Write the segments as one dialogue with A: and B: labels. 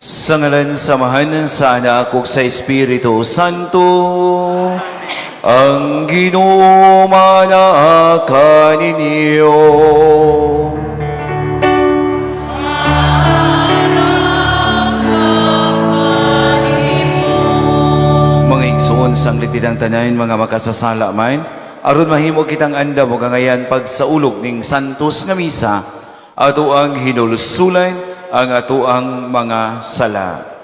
A: Sa ngalan samahan sa Anak ug sa Espiritu Santo, ang Ginoo manaka ninyo. Mga igsoon sang litidang tanan, mga makasasala man, aron mahimo kitang andam ug angayan pagsaulog ning santos nga misa, ato ang hinulsulan ang ato ang mga sala.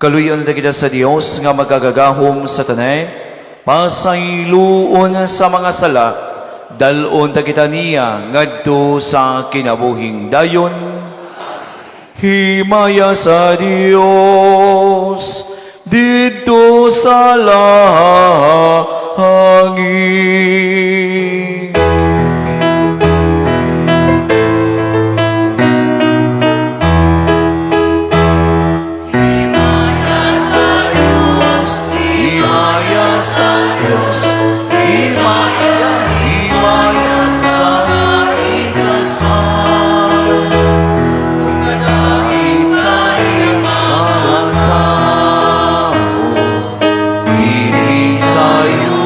A: Kaluyon na kita sa Dios nga magagagahom sa tanan, pasayloon sa mga sala, dalon ta kita niya ngadto sa kinabuhing dayon. Himaya sa Dios didto sa langit.
B: Sayo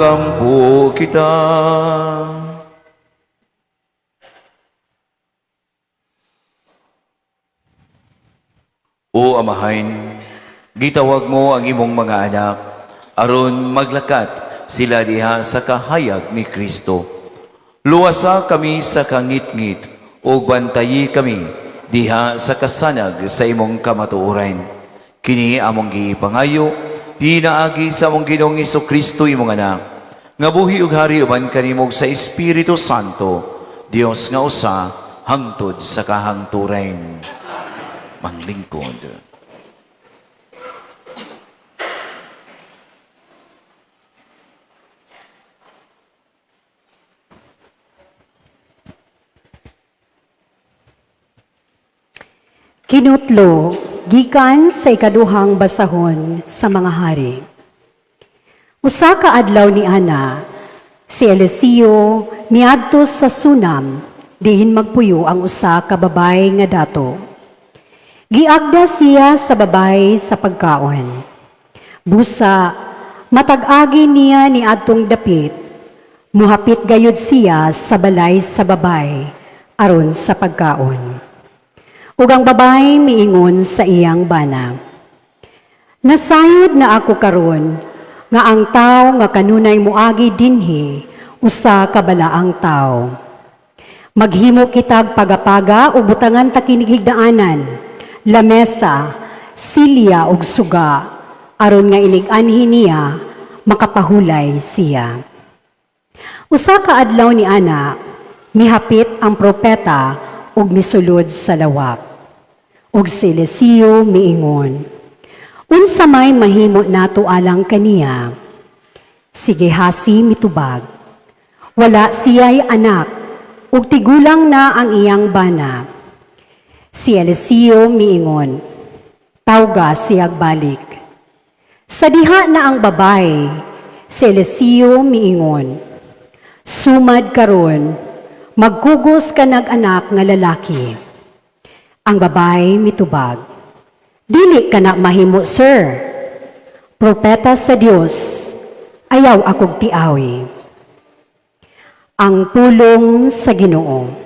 A: magampo kita. O Amahain, gitawag mo ang imong mga anak, aron maglakat sila diha sa kahayag ni Kristo. Luwasa kami sa kangit-ngit, o bantayi kami diha sa kasanag sa imong kamatuoran. Kini among gipangayo, pinaagi sa among Ginoong Kristo imong anak, nga buhi ug hari uban kanimog sa Espiritu Santo, Dios nga usa, hangtod sa kahangturan. Manglingkod.
B: Kinutlo, gikan sa ikaduhang basahon sa mga hari. Usa ka adlaw ni Ana, si Eliseo miadto sa Sunam, dihin magpuyo ang usa ka babay nga dato. Giagda siya sa babay sa pagkaon. Busa, matag-agi niya ni adtong dapit, muhapit gayud siya sa balay sa babay, aron sa pagkaon. Ug ang babay miingon sa iyang bana, "Nasayod na ako karon, nga ang tao nga kanunay muagi dinhi, usa ka balaang tao. Maghimo kitag pagapaga ug butangan ta kining higdaanan, lamesa, silya ug suga, aron nga ilig-anhi niya, makapahulay siya." Usa ka adlaw ni Ana, mihapit ang propeta ug misulod sa lawak. Ug si Eliseo miingon, "Unsa may mahimo nato alang kaniya?" Si Gehasi mitubag, "Wala siya'y anak, ug tigulang na ang iyang bana." Si Eliseo miingon, "Tawga siyag balik." Sa diha na ang babay, si Eliseo miingon, "Sumad karon, magkugos ka nag-anak nga lalaki." Ang babay mitubag, "Dili ka na mahimo, sir. Propeta sa Dios, ayaw akog tiawi." Ang pulong sa Ginoo.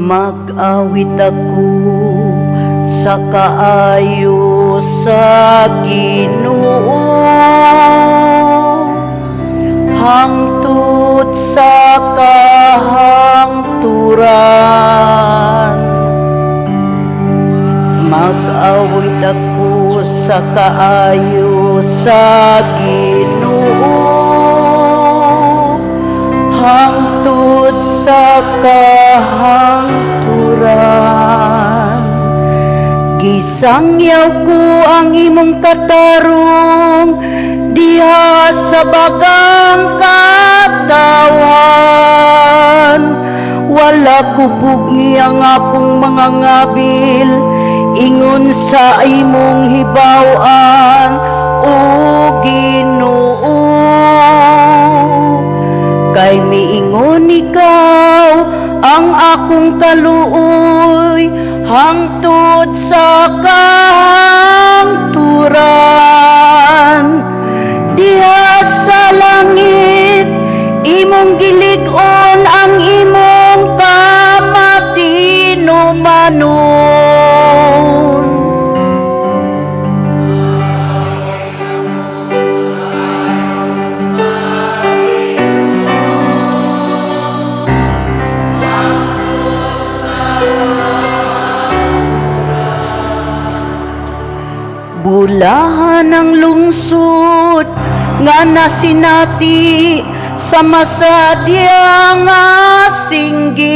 C: Mag-awit ako sa kaayo sa Ginoo, hangtod sa kahangturan. Mag-awit ako sa kaayo sa Ginoo, hangtod sa kahangturan. Gisangyaw ko ang imong katarong diha sa bagang katawan. Wala kubugni ang akong mga ngabil, ingon sa imong hibaw-an, o Ginoo. Kay miingon ikaw ang akong kaluoy, hangtod sa kahangturan. Diha sa langit, imong gilig-on ang imong kamatinumanon. Bulahan ang lungsod nga nasinati sa masadya nga singgit.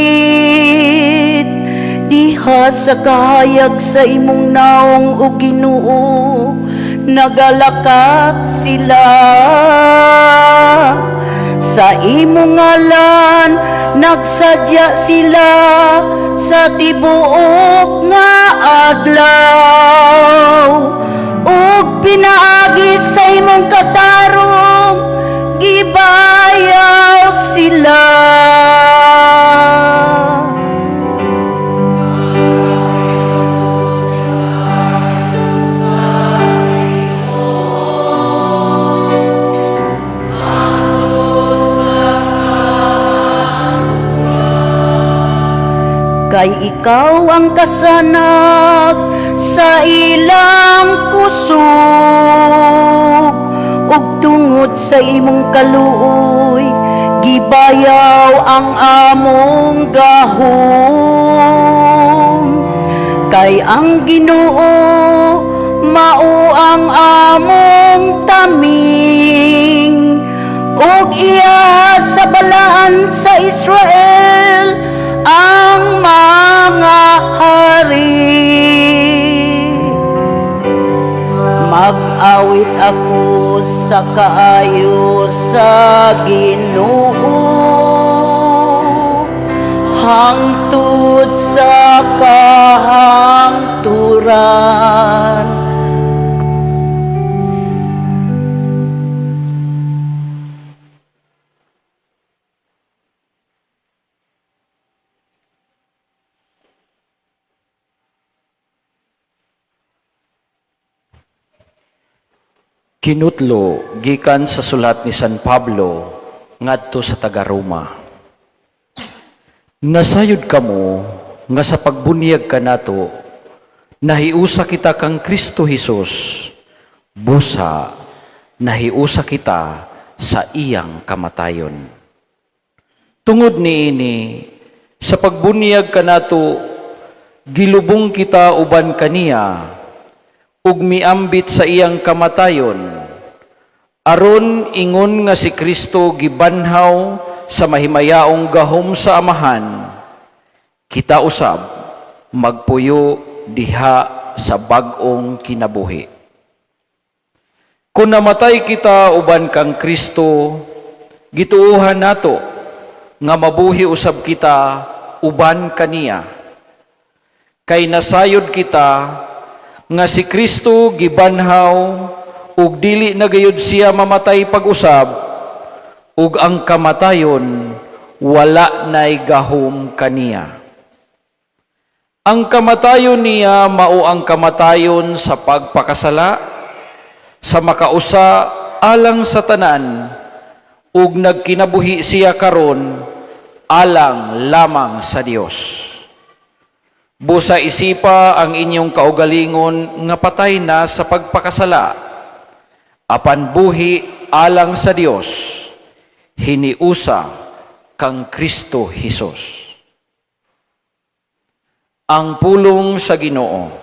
C: Diha sa kahayag sa imong naong o Ginoo, nagalakat sila. Sa imong ngalan nagsadya sila sa tibuok nga adlaw. Ug pinaagi sa imong katarong, gibayaw sila. Kay ikaw ang kasanag sa ilang kusog, ug tungod sa imong kaluoy, gibayaw ang among gahom. Kay ang Ginoo mao ang among taming, ug iya sa balaan sa Israel ang mga hari. Mag-awit ako sa kaayo sa Ginoo, hangtod sa kahangturan.
D: Kinutlo gikan sa sulat ni San Pablo ngadto sa taga Roma. Nasayod kamo nga sa pagbunyag kanato nahiusa kita kang Kristo Hesus, busa nahiusa kita sa iyang kamatayon. Tungod niini sa pagbunyag kanato gilubong kita uban kaniya ug miambit sa iyang kamatayon, aron ingon nga si Kristo gibanhaw sa mahimayaong gahom sa Amahan, kita usab magpuyo diha sa bag-ong kinabuhi. Kung namatay kita uban kang Kristo, gituuhan nato nga mabuhi usab kita uban kaniya. Kay nasayod kita nga si Kristo gibanhaw ug dili na gayud siya mamatay pag-usab, ug ang kamatayon wala nay gahom kaniya. Ang kamatayon niya mao ang kamatayon sa pagpakasala, sa makausa alang sa tanan, ug nagkinabuhi siya karon alang lamang sa Dios. Busa isipa ang inyong kaugalingon nga patay na sa pagpakasala, apan buhi alang sa Dios, hiniusa kang Kristo Hesus. Ang pulong sa Ginoo.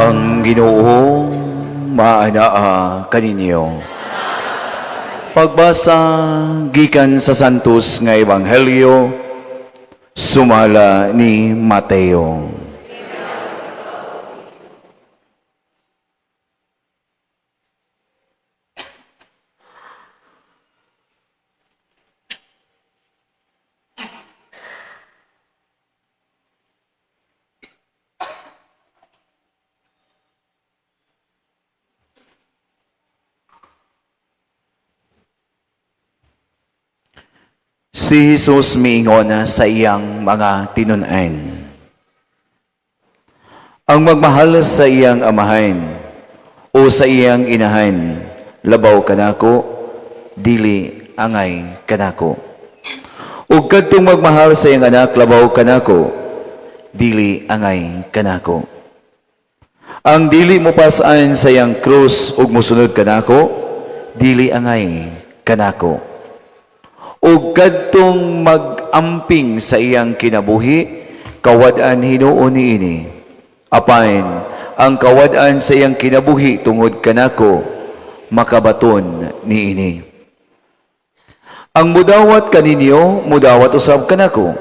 A: Ang Ginoo maanaa kaninyo. Pagbasa gikan sa santos nga ebanghelyo sumala ni Mateo. Si Jesus miingon sa iyang mga tinun-an. Ang magmahal sa iyang amahan o sa iyang inahan, labaw kanako, dili angay kanako. Ug kadtong magmahal sa iyang anak, labaw kanako, dili angay kanako. Ang dili mo pasaan sa iyang krus ug mosunod kanako, dili angay kanako. Ug kadtong mag-amping sa iyang kinabuhi, kawad-an hinuon niini. Apain, ang kawad-an sa iyang kinabuhi tungod kanako, makabaton niini. Ang mudawat kaninyo, mudawat usab kanako.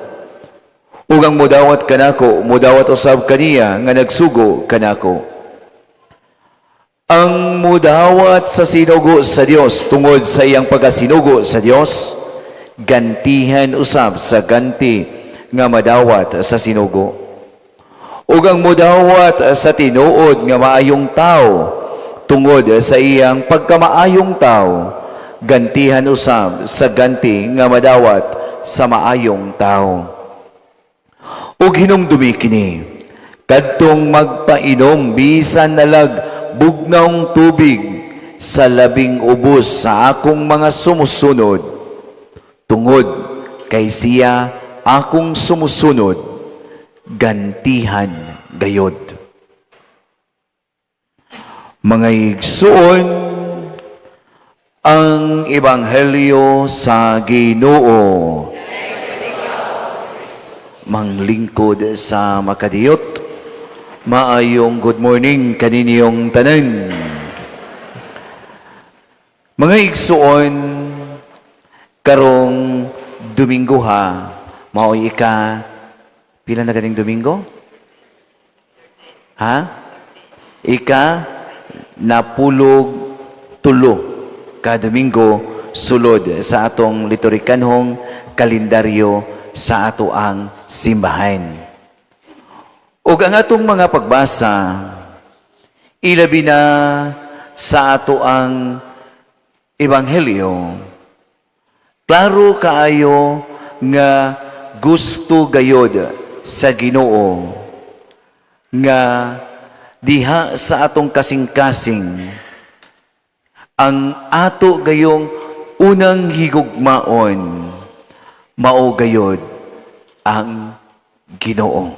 A: Ug ang mudawat kanako, mudawat usab kaniya nga nagsugo kanako. Ang mudawat sa sinugo sa Dios tungod sa iyang pagkasinugo sa Dios, gantihan usab sa ganti nga madawat sa sinugo. Ug ang mudawat sa tinuod nga maayong tao tungod sa iyang pagkamaayong tao, gantihan usab sa ganti nga madawat sa maayong tao. Ug hinumdumi kini, kadtong magpainom bisan nalag bugnawng tubig sa labing ubos sa akong mga sumusunod, tungod kay siya akong sumusunod, gantihan gayod. Mga igsuon, ang Ebanghelyo sa Ginoo. Manglingkod sa makadiyot, maayong good morning kaninyong tanan. Mga igsuon, karong Domingo ha, maoy ika, pila na ganing Domingo? Ha? Ika, napulog tulo ka Domingo sulod sa atong liturhikanhong kalendaryo sa ato ang simbahan. Ug ang atong mga pagbasa, ilabi na sa ato ang Ebanghelyo, klaro kaayo nga gusto gayod sa Ginoo nga diha sa atong kasing-kasing ang ato gayong unang higugmaon, mao gayod ang Ginoo.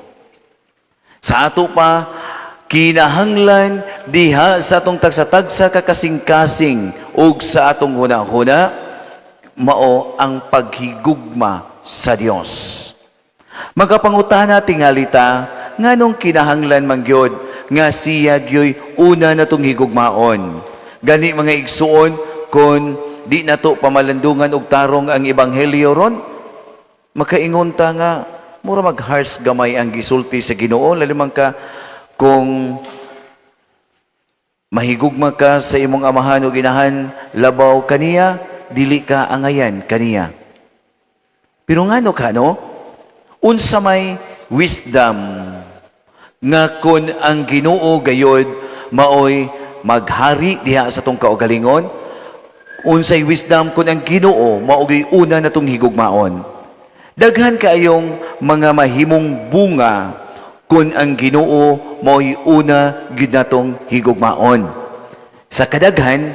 A: Sa ato pa kinahanglan diha sa atong tagsa-tagsa kakasing-kasing ug sa atong hunahuna, mao ang paghigugma sa Dios. Magapangutana tingalita nganong kinahanglan man gyud nga siya gyoy una natong higugmaon. Gani mga igsuon, kun di nato pamalandungan og tarong ang Ebanghelyo ron, makaingon ta nga mura mag-harsh gamay ang gisulti sa Ginoo, lalimang ka kung mahigugma ka sa imong amahan o ginahan, labaw kaniya, dili ka angayan kaniya. Pero ngano ka, no? Unsa may wisdom nga kun ang Ginoo gayod maoy maghari diha sa tong kaugalingon, unsay wisdom kun ang Ginoo maoy una natong higugmaon. Daghan kaayong mga mahimong bunga kun ang Ginoo mao'y una gid natong higugmaon. Sa kadaghan,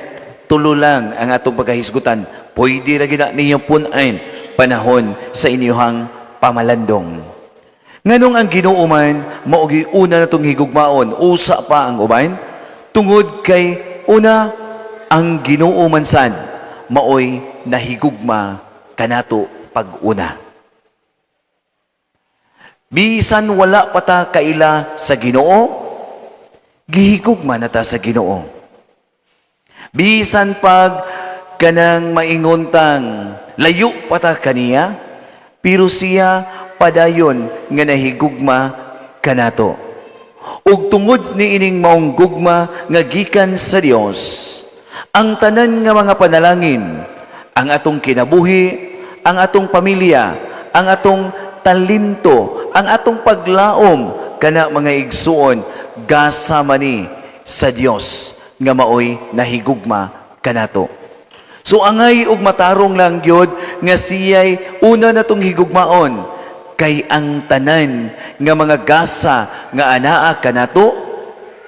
A: tulo lang ang atong pagkahisgutan. Pwede ra gid ninyo punain panahon sa inyong pamalandong. Nganong ang Ginoo man mao'y una natong higugmaon, usa pa ang uban tungod kay una ang Ginoo man sad mao'y nahigugma kanato pag-una. Bisan wala pa ta kaila sa Ginoo, gihigugma na ta sa Ginoo. Bisan pag kanang maingontang layo pa ta kaniya, pero siya padayon nga nahigugma kanato. Ug tungod ni ining maong gugma nga gikan sa Dios, ang tanan nga mga panalangin, ang atong kinabuhi, ang atong pamilya, ang atong talento, ang atong paglaom kana mga igsuon gasa mani sa Dios nga maoy nahigugma kanato. So angay og matarong lang gyud nga siya'y una natong higugmaon kay ang tanan nga mga gasa nga anaa kanato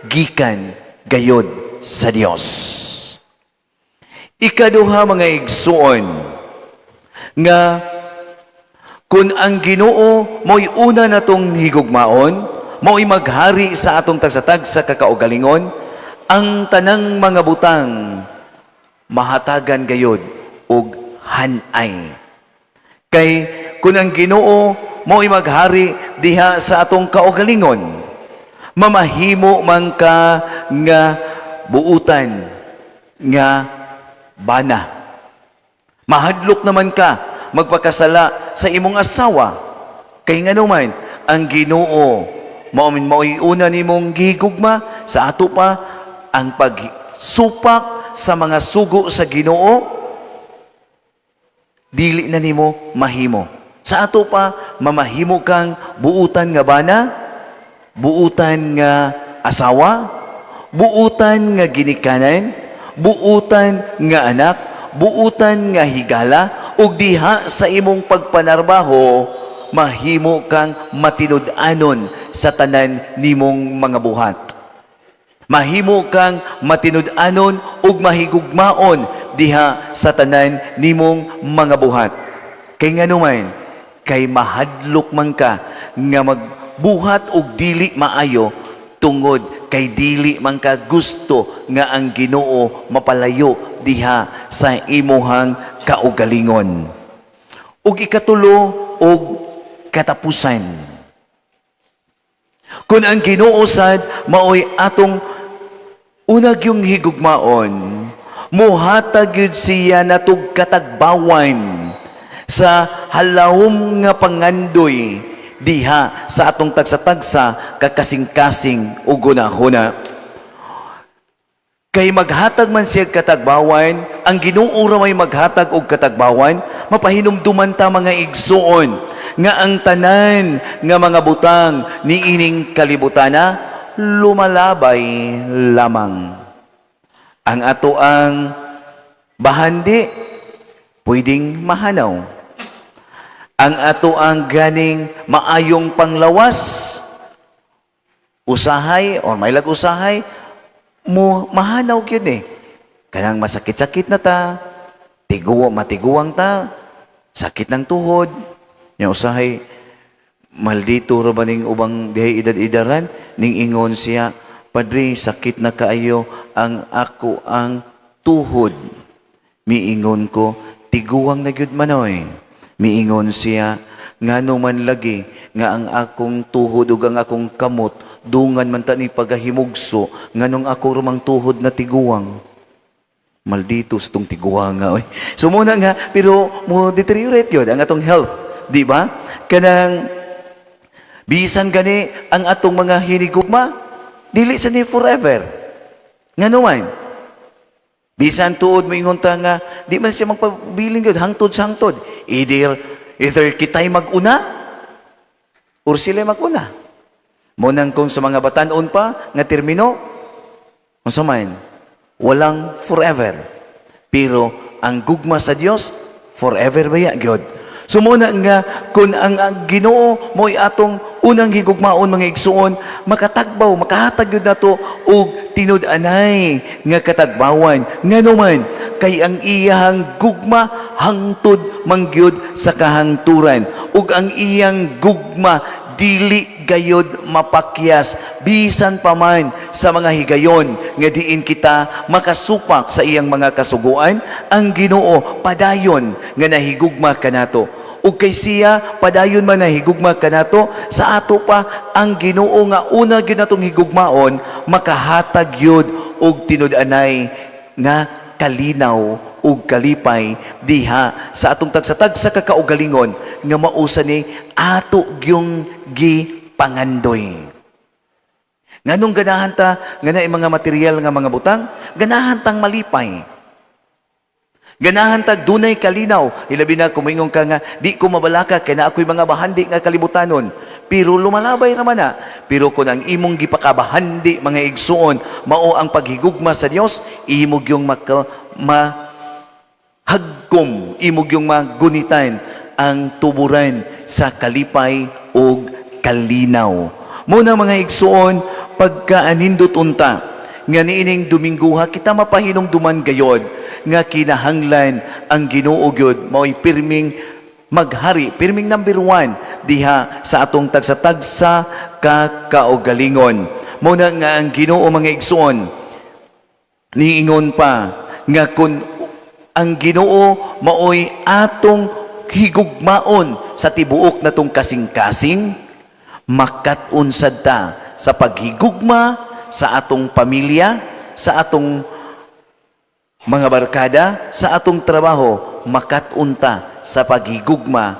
A: gikan gayod sa Dios. Ikaduha mga igsuon nga kung ang Ginoo mo'y una natong higugmaon, mo'y maghari sa atong tagsatag sa kakaugalingon, ang tanang mga butang mahatagan gayod og hanay. Kay kung ang Ginoo mo'y maghari diha sa atong kaugalingon, mamahimo man ka nga buutan nga bana. Mahadlok naman ka magpakasala sa imong asawa. Kay nganuman ang Ginoo mao'y una nimong gihigugma sa ato pa ang pagsupak sa mga sugo sa Ginoo, dili na nimo mahimo. Sa ato pa, mamahimo kang buutan nga bana, buutan nga asawa, buutan nga ginikanan, buutan nga anak, buutan nga higala, ug diha sa imong pagpanarbaho, mahimo kang matinud-anon sa tanan nimong mga buhat. Mahimo kang matinud-anon ug mahigugmaon diha sa tanan nimong mga buhat. Kay nganuman, kay mahadlok man ka nga magbuhat og dili maayo tungod kay dili man ka gusto nga ang Ginoo mapalayo diha sa imuhang kaugalingon. Ug ikatulo og katapusan. Kung ang Ginoo sad mao'y atong unag yung higugmaon, muhatag yun siya natug katagbawan sa halawom nga pangandoy diha sa atong tagsa-tagsa kakasing-kasing ug gunahuna. Kay maghatag man siya katagbawan, ang Ginoo ra may maghatag og katagbawan, mapahinumduman ta mga igsuon nga ang tanan nga mga butang niining kalibutana lumalabay lamang. Ang ato ang bahandi pwedeng mahanaw. Ang ato ang ganing maayong panglawas usahay or may usahay mo mahanaw gyud kanang masakit-sakit na ta, matiguang ta, sakit ng tuhod nya usahay maldito ra ba ning ubang dihay edad-edaran ning ingon siya, Padre, sakit na kaayo ang ako ang tuhod. Miingon ko, tiguang na gyud manoy. Miingon siya, ngano man lagi nga ang akong tuhod ug ang akong kamot dungan man ta ni pagahimugso nganong ako rumang tuhod na tiguang. Maldito sa tong tiguang nga oy. So muna nga pero mo deteriorate gyud ang atong health, di ba? Kanang bisan gani ang atong mga hinigugma, dili sa ni forever. Nga naman, bisan tuod mo ingon ta nga, di man siya magpabiling yun, hangtod sa hangtod. Either kita'y mag-una, or sila mag-una. Munang kung sa mga batanon pa, nga termino, kung sa man, walang forever. Pero ang gugma sa Dios, forever ba ya, God? Sumuna nga, kung ang Ginoo mo'y atong unang higugmaon mga igsuon, makatagbaw, makahatag yun na to, o tinud-anay nga katagbawan. Nga naman, kay ang iyang gugma hangtod mangyud sa kahangturan. Ug ang iyang gugma dili gayod mapakyas bisan pa man sa mga higayon nga diin kita makasupak sa iyang mga kasuguan. Ang Ginoo padayon nga nahigugma kanato, ug kay siya padayon man nahigugma kanato sa ato pa ang Ginoo nga una gyud natong higugmaon makahatag yod og tinud-anay nga kalinaw ug kalipay diha sa atong tagsatag sa kakaugalingon nga mausa ni ato gyung gipangandoy. Nganong ganahan ta nga na mga material nga mga butang, ganahan tang malipay. Ganahan tag dunay kalinaw. Ilabi na kumingon ka nga, di ko mabalaka kay na ako'y mga bahandi nga kalibutanon. Pero lumalabay raman na. Pero kung ang imong gipakabahandi mga igsuon, mao ang paghigugma sa Dios, imog yung hagkom imog yung magunitan ang tuburan sa kalipay o kalinaw. Muna mga igsuon, pagkaanindot unta, nga niining Domingguha, kita mapahinong duman gayod, nga kinahanglan ang Ginoo gyud mao'y pirming maghari, pirming number 1 diha sa atong tagsa-tagsa kaugalingon. Muna nga ang Ginoo mga igsuon, niingon pa nga kun ang Ginoo mao'y atong higugmaon sa tibuok na tong kasing-kasing, makatunsad ta sa paghigugma sa atong pamilya, sa atong mga barkada, sa atong trabaho, makatunta sa paghigugma,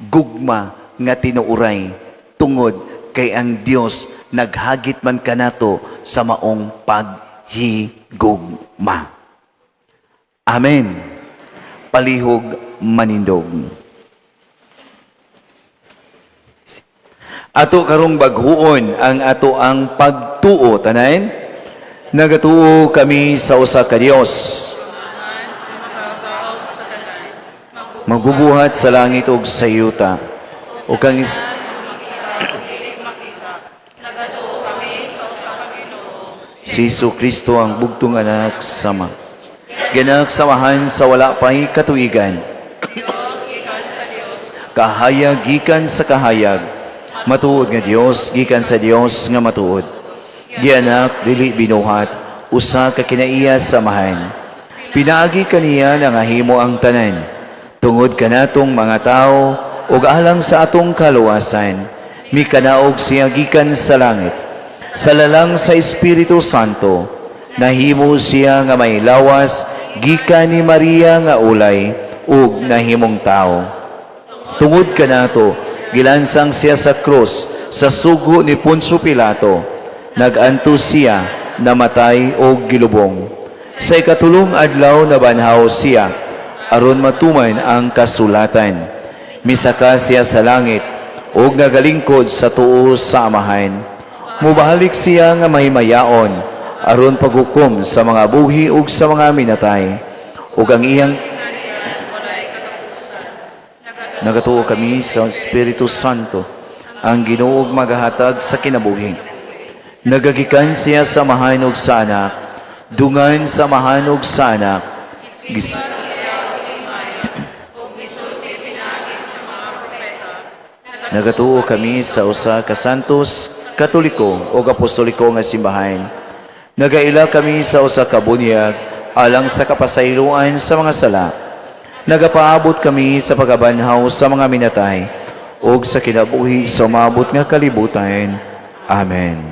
A: gugma nga tinuuray, tungod kay ang Dios naghagit man kanato sa maong paghigugma. Amen. Palihog manindog. Ato karong baghuon ang ato ang pagtuo, tanayin. Nagatuo kami sa usa ka Dios. Magbubuhat sa langit ug sa yuta. O kang si Hesus Kristo ang bugtong anak sama. Ginagsamahan sa wala pay katuigan. Kahayag gikan sa kahayag. Matuod nga Dios gikan sa Dios nga matuod. Gianak dili binuhat, usa ka kinaiya samahan. Pinaagi kaniya nga himo ang tanan. Tungod kanatong mga tao ug alang sa atong kaluwasan, mikanaog siya gikan sa langit. Sa lalang sa Espiritu Santo, nahimo siya nga may lawas gikan ni Maria nga ulay ug nahimong tao. Tungod kanato, gilansang siya sa krus sa sugo ni Poncio Pilato. Naganto siya namatay o gilubong. Sa ikatulong adlaw na banhaw siya aron matuman ang kasulatan. Misaka siya sa langit ug nagalingkod sa tuo sa amahan. Mubalik siya nga mahimayaon aron paghukom sa mga buhi ug sa mga minatay. Ug ang iyang nagatuo kami sa Espiritu Santo, ang Ginoo magahatag sa kinabuhi. Nagagikan siya sa mahanog sa anak, dungan sa mahanog sa anak. Nagatuo kami sa usa ka santos, katoliko o apostoliko nga simbahan. Nagaila kami sa usa ka bunyag alang sa kapasayloan sa mga sala. Nagapaabot kami sa pagabanhaw sa mga minatay ug sa kinabuhi sa umabot nga kalibutan. Amen.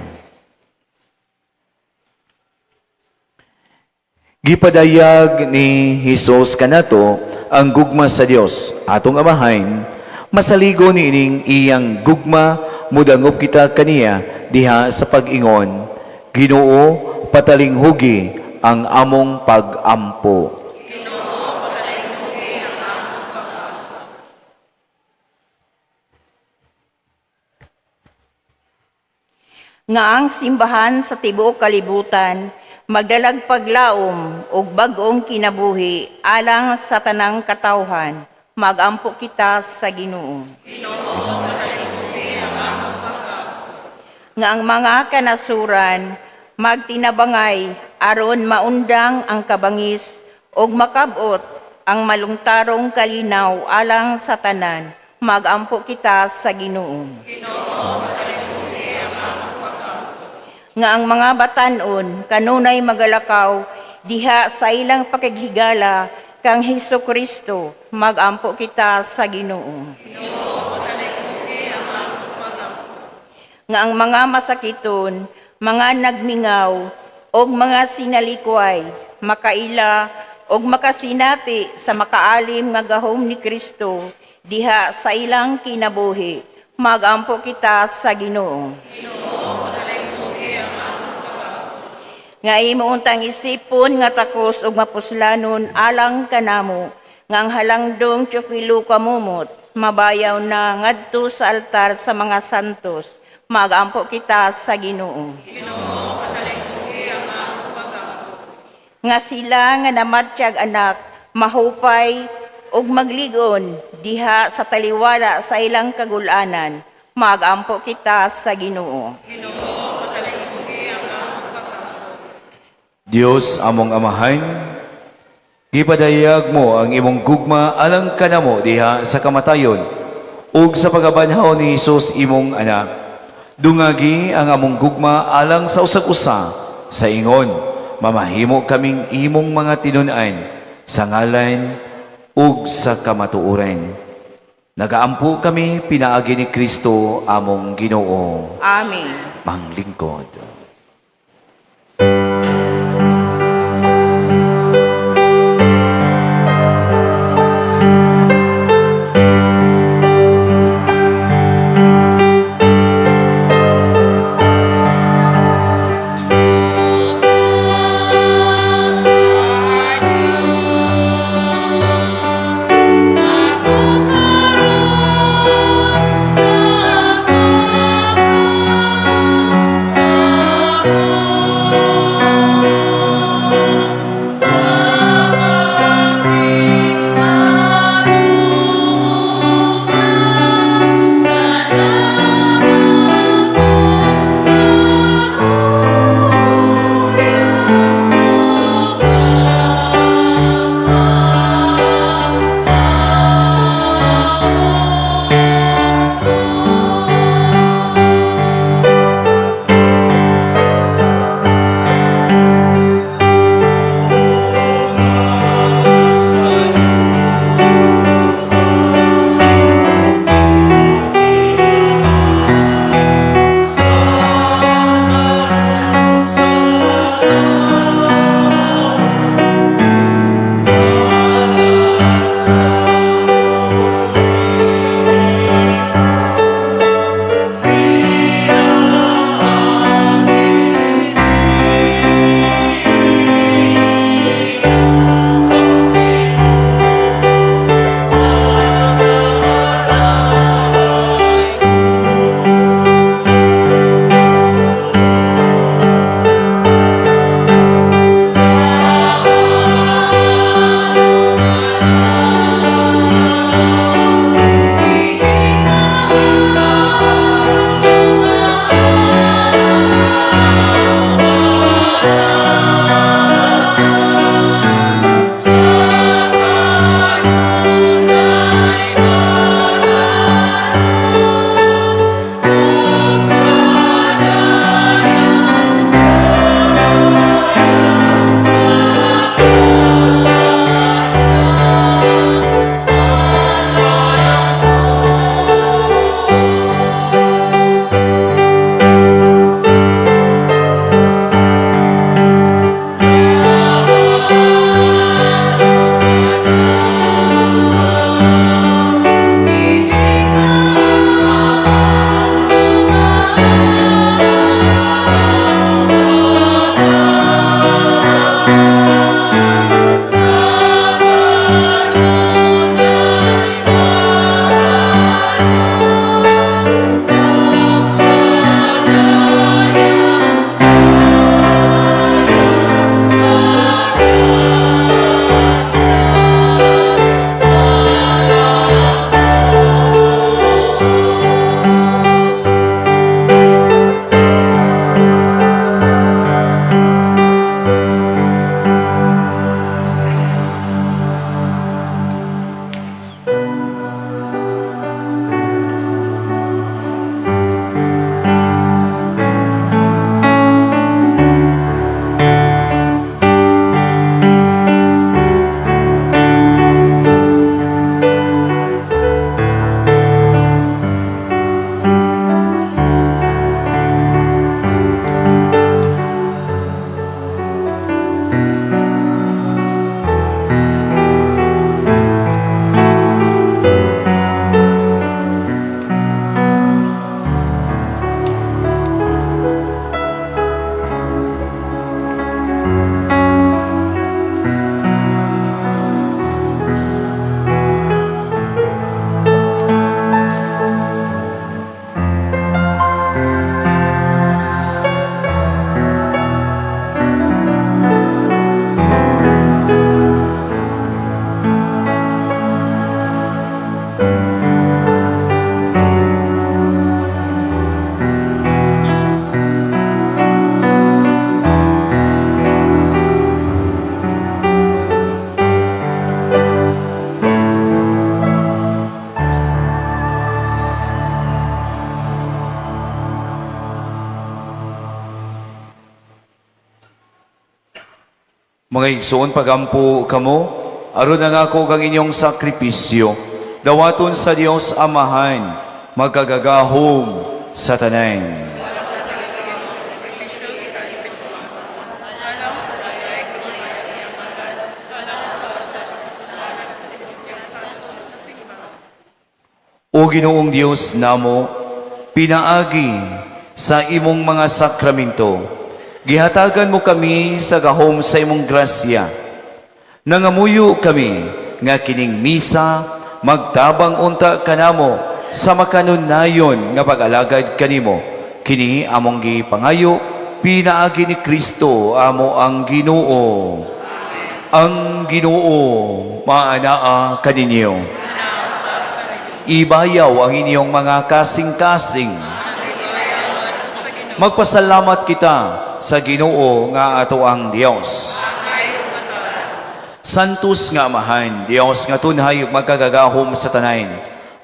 A: Gipadayag ni Hesus kanato ang gugma sa Dios atong amahan, masaligo niining iyang gugma mudangob kita kaniya diha sa pag-ingon, Ginoo patalinghugi ang among pag-ampo.
C: Nga ang simbahan sa tibuok kalibutan magdalag paglaom ug bag-ong kinabuhi alang sa tanang katawhan. Magampo kita sa Ginoo. Nga ang mga kanasuran magtinabangay aron maundang ang kabangis ug makabot ang malungtarong kalinaw alang sa tanan. Magampo kita sa Ginoo. Nga ang mga batanon kanunay magalakaw diha sa ilang pakighigala kang Hesus Kristo, magampo kita sa Ginoo. Nga ang mga masakiton, mga nagmingaw og mga sinalikway, makaila og makasinati sa makaalim nga gahom ni Kristo diha sa ilang kinabuhi, magampo kita sa Ginoo. Nga imo untang isipon nga takos ug mapuslanon alang kanamo nga ang halangdong tiyopilo kamumot mabayaw na ngadto sa altar sa mga santos, magampo kita sa Ginoo. Nga sila nga namatiyag anak mahupay ug magligon diha sa taliwala sa ilang kagulanan. Magampo kita sa Ginoo.
A: Dios among amahan, gipadayag mo ang imong gugma alang kanamo diha sa kamatayon ug sa pagabanhaw ni Hesus imong anak. Dungagi ang among gugma alang sa usag-usa sa ingon, mamahimo kaming imong mga tinun-an sa ngalan ug sa kamatuoran. Nagaampo kami pinaagi ni Kristo among Ginoo.
C: Amen.
A: Manglingkod.
E: Aku
A: Mga igsoon pagampo kamo, aron na ako kang inyong sakripisyo, dawaton sa Dios Amahan, magkagagahom sa tanan. O Ginoong Dios namo, pinaagi sa imong mga sakramento, gihatagan mo kami sa gahom sa imong grasya. Nangamuyo kami nga kining misa, magtabang unta kanamo sa makanunayon nga pag-alagad kanimo. Kini among gipangayo, pinaagi ni Kristo amo ang Ginoo. Ang Ginoo maanaa kaninyo. Ibayaw ang inyong mga kasing-kasing. Magpasalamat kita sa Ginoo nga ato ang Dios. Santos nga Amahan, Dios nga tunhay ug magkagagahom sa tanan.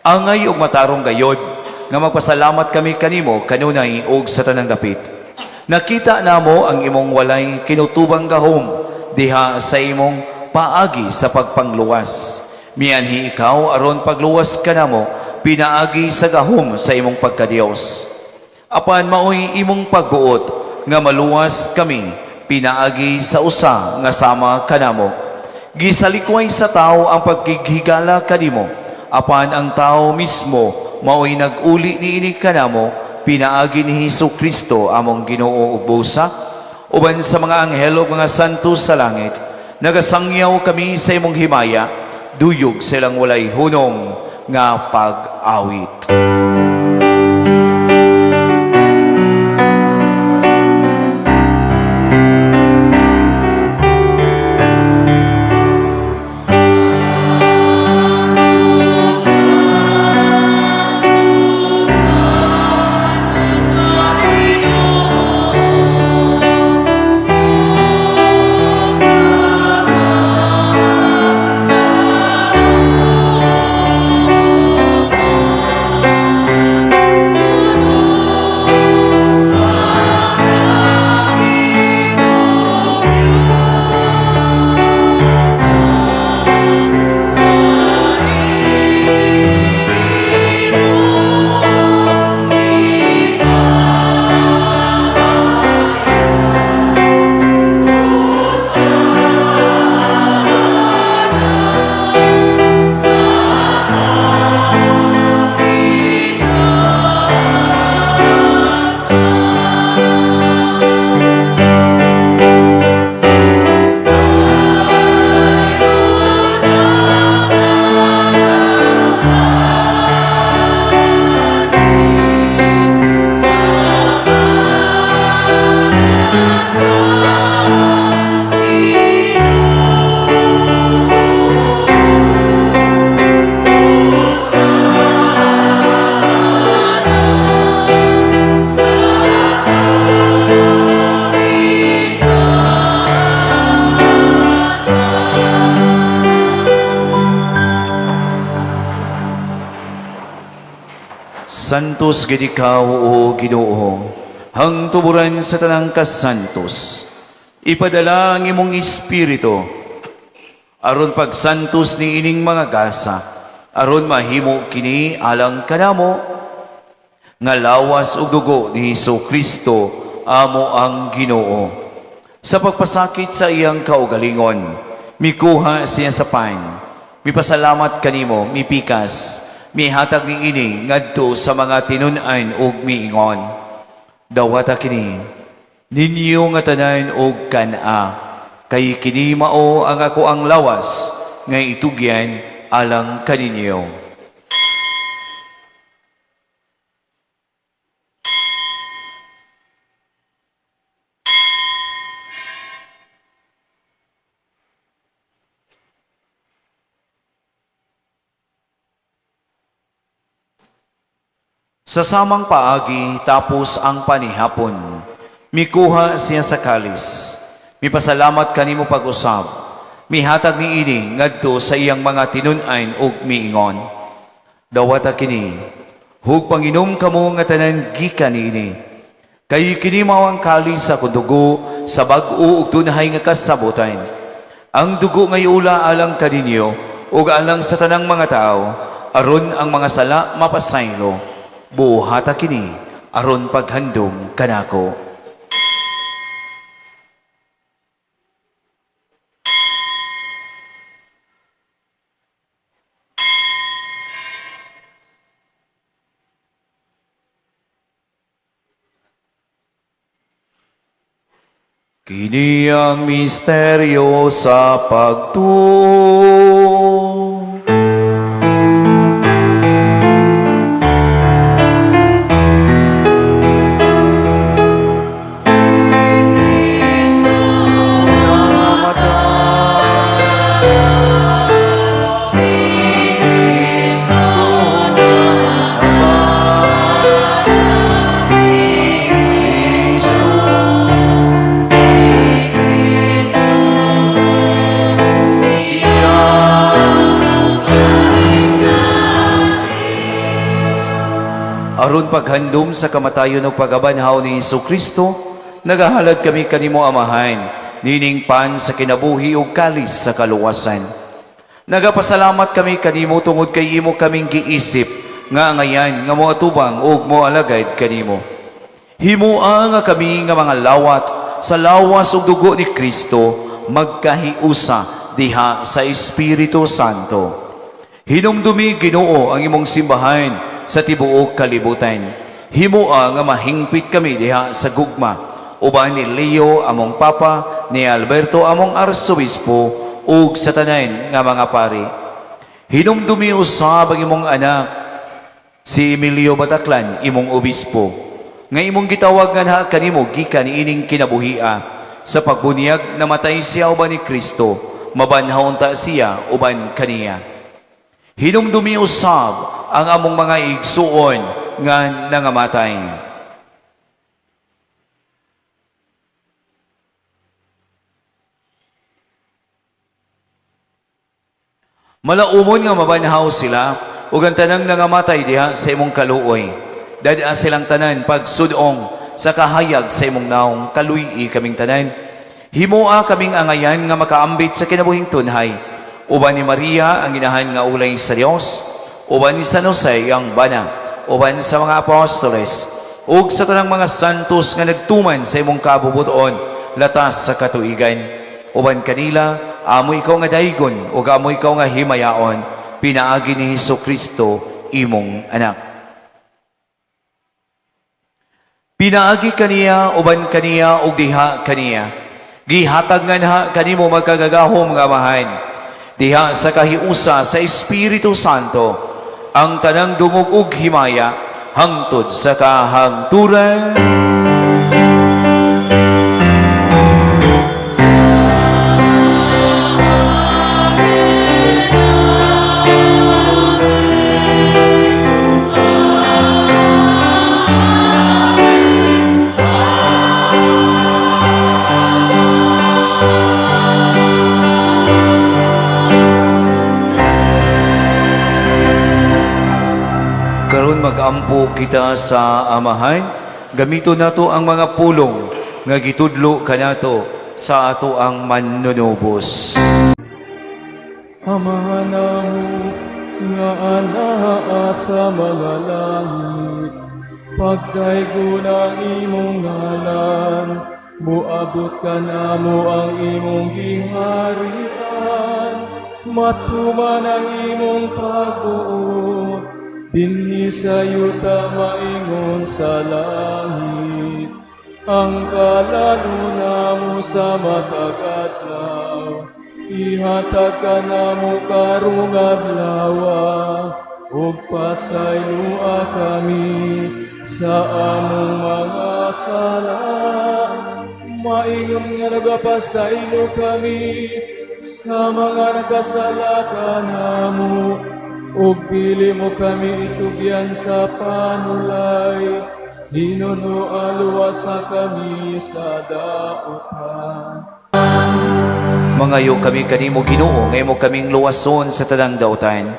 A: Angay ug matarong gayod nga magpasalamat kami kanimo kanunay ug sa tanang dapit. Nakita namo ang imong walay kinutubang gahom diha sa imong paagi sa pagpangluwas. Mianhi ikaw aron pagluwas kanamo pinaagi sa gahom sa imong pagkadios. Apan maoy imong pagbuot nga maluwas kami pinaagi sa usa nga sama kanamo. Gisalikway sa tao ang pagkighigala kanimo, apan ang tao mismo maoy nag-uli niini kanamo pinaagi ni Hesukristo among Ginoo ug busa uban sa mga anghel ug mga santo sa langit. Nagasangyaw kami sa imong himaya, duyog silang walay hunong nga pag-awit. Santos gid ikaw o Ginoo, hangtuburan sa tanang kasantos. Ipadala ang imong espiritu aron pagsantos ni ining mga gasa, aron mahimo kini alang kanamo nga lawas ug dugo ni Hesukristo amo ang Ginoo. Sa pagpasakit sa iyang kaugalingon, mikuha siya sa pan, mipasalamat kanimo, mipikas, mihatag ni ini ngadto sa mga tinun-an ug miingon. Dawata kini ninyo nga tanan og kana, kay kini mao ang ako ang lawas nga itugyan alang kaninyo. Sa samang paagi tapos ang panihapon, mikuha siya sa kalis. Mipasalamat kanimo pag-usab. Mihatag ni ini ngadto sa iyang mga tinun-an ug miingon. Dawata kini, hug panginom kamo nga tanan gikan niini. Kay kini mao ang kalis sa kudugo sa bag-o ug tunhay nga kasabutan. Ang dugo ngay ula alang kaninyo, ug alang sa tanang mga tao, aron ang mga sala mapasaylo. Buhata kini, aron paghandom kanako. Kini ang misteryo sa pagtuo. Aron paghandom sa kamatayon ug pagabanhaw ni Jesu-Kristo, nagahalad kami kanimo amahan, nining pan sa kinabuhi ug kalis sa kaluwasan. Nagapasalamat kami kanimo tungod kay imo kaming giisip nga ngayan nga moatubang ug moalagad kanimo. Himoa nga kami nga mga lawat sa lawas ug dugo ni Kristo magkahiusa diha sa Espiritu Santo. Hinumdumi Ginoo ang imong simbahan sa tibuok kalibutan. Himoa nga mahingpit kami diha sa gugma, uban ni Leo among Papa, ni Alberto among Arsobispo, ug sa tanan nga mga pari. Hinumdumi usab ang imong anak, si Emilio Bataclan, imong obispo, nga imong gitawag nga na kanimo gikan ining kinabuhia, sa pagbunyag namatay siya uban ni Kristo, mabanhawon ta siya uban kaniya. Hinumdumi usab ang among mga igsuon nga nangamatay. Malaumon nga mabanhaw sila ug ang tanang nangamatay diha sa imong kaluoy. Dadia silang tanan pagsudong sa kahayag sa imong naong kaluy kaming tanan. Himoa kaming angayan nga makaambit sa kinabuhing tunhay. Uban ni Maria ang inahan nga ulay sa Dios, uban ni San Jose ang bana, uban sa mga apostoles, ug sa tanang mga santos nga nagtuman sa imong kabubuton latas sa katuigan. Uban kanila, amo ikaw nga daygon, ug amo ikaw nga himayaon, pinaagi ni Jesu-Kristo, imong anak. Pinaagi kaniya, uban kaniya, ug diha kaniya. Gihatag nga na kanimo magkagagahom nga amahan, diha sa kahiusa sa Espiritu Santo, ang tanang dungog ug himaya hangtod sa kahangturan. Magampo kita sa amahan, gamito nato ang mga pulong nga gitudlo kanato sa ato ang manunubos.
E: Amahan namo nga anaa sa mga langit, pagdaygon ang imong ngalan, muabot ka namo ang imong giharian, matuman ang imong pagbuot, dinhi sa yuta maingon sa langit, ang kalaluna mo sa matagadlaw, ihatag ka namo karong adlawa, ug pasaylua kami sa among mga sala, maingon nga nagapasaylo kami sa mga nagkasala kanamo, ug dili mo kami itugyan sa panulay, hinunualuwasa kami sa dautan.
A: Mangayo kami kanimo Ginoo, ngaymo kaming luwason sa tanang dautan.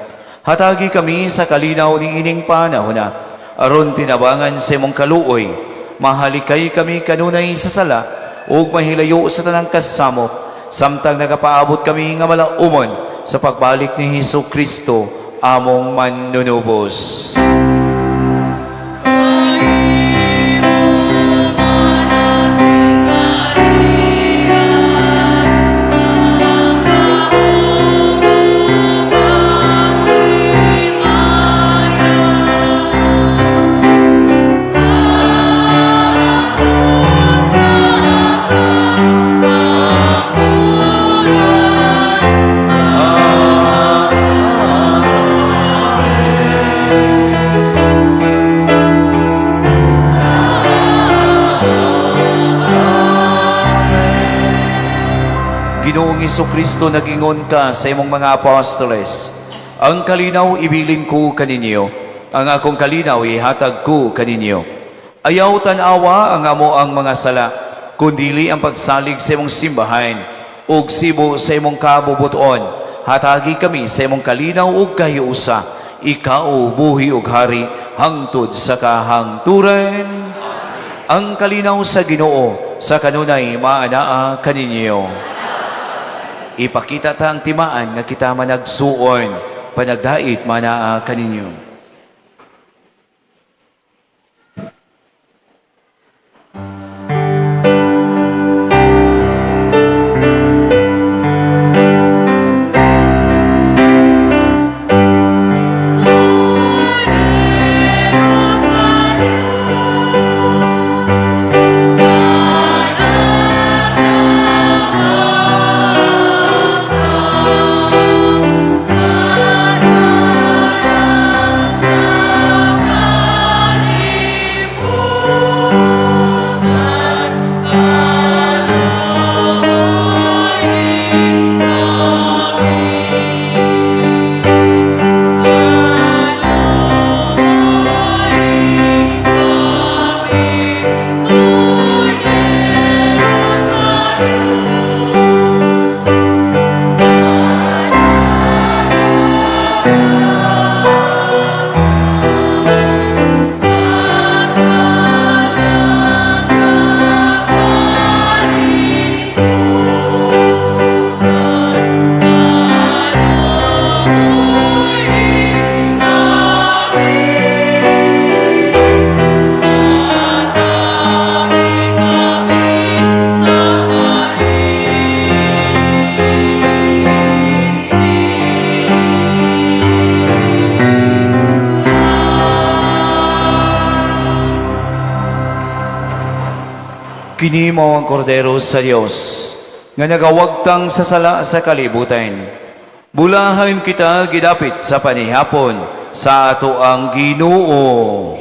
A: Hatagi kami sa kalinaw ni ining panahona, aron tinabangan sa imong kaluoy. Mahalikay kami kanunay sa sala, ug mahilayo sa tanang kasamo, samtang nagapaabot kami nga malaumon sa pagbalik ni Hesus Kristo, among manunubos. Ginoong Kristo, nagingon ka sa imong mga apostoles, ang kalinaw ibilin ko kaninyo, ang akong kalinaw ihatag ko kaninyo. Ayaw tanawa ang amo ang mga sala, kundili ang pagsalig sa imong simbahan, ug sibo sa imong kabubuton, hatagi kami sa imong kalinaw ug kahiusa, ikaw buhi ug hari, hangtod sa kahangturan. Ang kalinaw sa Ginoo, sa kanunay maanaa kaninyo. Ipakita ta ang timaan nga kita managsuon, panagdait manaa kaninyo. Kini mao ang kordero sa Dios nga nagawagtang sa sala sa kalibutan. Bulahan kita gidapit sa panihapon sa ato ang Ginoo.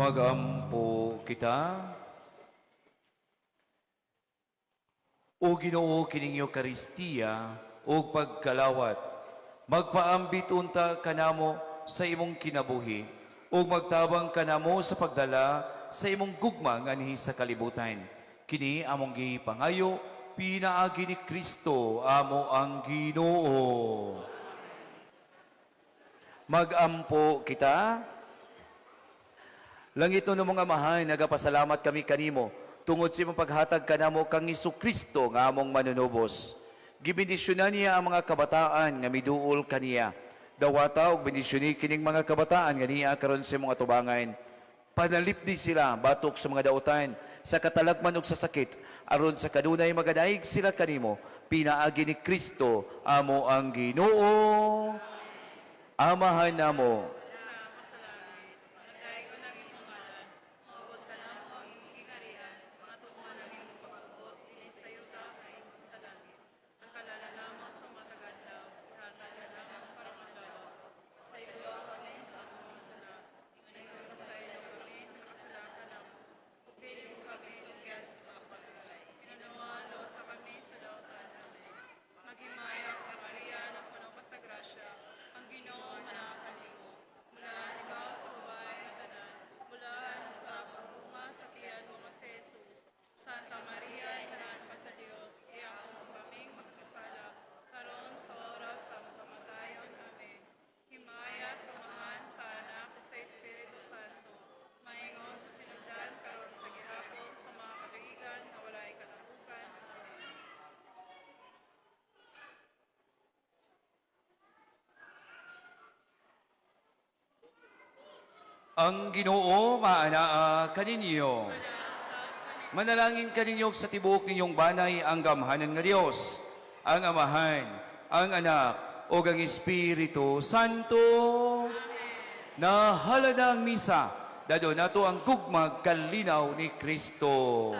A: Magampo kita. O Ginoo kining Eucharistia o pagkalawat, magpaambit unta kanamo sa imong kinabuhi o magtabang kanamo sa pagdala sa imong gugma nganhi sa kalibutan. Kini among gipangayo pinaagi ni Kristo amo ang Ginoo. Magampo kita. Langit no mga mahay, nagapasalamat kami kanimo tungod sa imong paghatag kanamo kang Kristo nga among manunubos. Gibendisyonan niya ang mga kabataan nga miduol kaniya. Dawata og bendisyoni kining mga kabataan nga niya karon sa imong atubangan. Panalipdi sila batok sa mga dautan, sa katalagman ug sa sakit, aron sa kanunay magadaig sila kanimo. Pinaagi ni Kristo amo ang Ginoo. Amahan namo.
F: Magimaya ka Maria na puno ka sa grasya, ang Ginoo manakakanimo. Mula ikaw sa babae na tanan, mula sa pagbunga sa tiyan mo si Jesus. Santa Maria, inahan ka sa Dios, iyak mo kaming magsasala, karon sa oras sa kamatayon. Amen. Himaya samahan sa anak at sa Espiritu Santo, maingon sa sinundan, karon sa gihapon, sa mga katuigan na walay katapusan. Amen.
A: Ang Ginoo maanaa kaninyo. Manalangin kaninyo sa tibuok ninyong banay ang gamhanan nga Dios, ang Amahan, ang Anak, o ang Espiritu Santo. Nahalada ang misa, dado nato ang gugmag kalinaw ni Kristo.